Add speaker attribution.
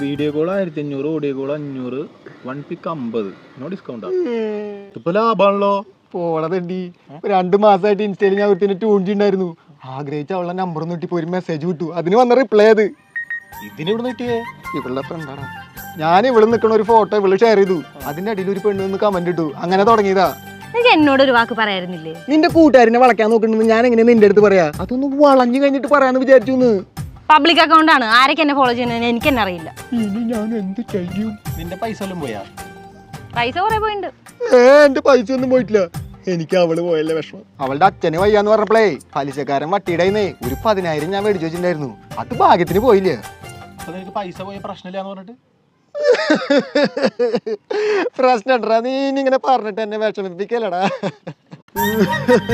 Speaker 1: Video call 1500, audio call 500, 1 പിക്ക് 50. No ഡിസ്കൗണ്ടാ. ഇപ്പൊ ലാഭാണല്ലോ.
Speaker 2: പോളതണ്ടി 2 മാസമായിട്ട് ഇൻസ്റ്റയിൽ ഞാൻ ഒരുത്തിന് ടൂണിണ്ടായിരുന്നു. ആഗ്രഹിച്ച അവളുടെ നമ്പർ ഒന്ന് കിട്ടിപ്പോ ഒരു മെസ്സേജ് വിട്ടു. അതിന് വന്ന റിപ്ലൈ അത്.
Speaker 1: ഇതിനെവിടെ കിട്ടിയേ?
Speaker 2: ഇവളുടെ ഫ്രണ്ടാണ്. ഞാൻ ഇവിടെ നിൽക്കുന്ന ഒരു ഫോട്ടോ ഇവള് ഷെയർ ചെയ്തു. അതിന്റെ അടിയിൽ ഒരു പെണ്ണ് നിന്ന് കമന്റ് ഇട്ടു. അങ്ങനെ തുടങ്ങിയതാ.
Speaker 3: എന്നോട് ഒരു വാക്ക് പറയായിരുന്നില്ലേ?
Speaker 2: നിന്റെ കൂട്ടുകാരനെ വളയ്ക്കാൻ നോക്കണെന്ന് ഞാൻ എങ്ങനെ നിന്റെ അടുത്ത് പറയാ? അതൊന്ന് വളഞ്ഞു കഴിഞ്ഞിട്ട് പറയാന്ന് വിചാരിച്ചു.
Speaker 3: പബ്ലിക് അക്കൗണ്ട് ആണ്, ആരൊക്കെ എന്നെ ഫോളോ ചെയ്യുന്നത് എനിക്ക് തന്നെ അറിയില്ല.
Speaker 2: ഇനി ഞാൻ എന്ത് ചെയ്യും?
Speaker 1: നിന്റെ പൈസ എല്ലാം പോയാ?
Speaker 3: പൈസ കുറെ പോയിണ്ട്.
Speaker 2: എന്റെ പൈസ ഒന്നും പോയിട്ടില്ല. എനിക്ക് അവള് പോയല്ലേ വിഷമം. അവളുടെ അച്ഛന് വയ്യാന്ന് പറഞ്ഞപ്പോഴേ പലിശക്കാരൻ വട്ടിയുടെ ഒരു 10,000 ഞാൻ മേടിച്ചു വെച്ചിട്ടുണ്ടായിരുന്നു. അത് ഭാഗ്യത്തിന് പോയില്ലേ.
Speaker 1: പൈസ പോയ പ്രശ്നമില്ലാന്ന് പറഞ്ഞിട്ട്
Speaker 2: പ്രശ്നം നീ ഇങ്ങനെ പറഞ്ഞിട്ട് എന്നെ വിഷമിപ്പിക്കലടാ.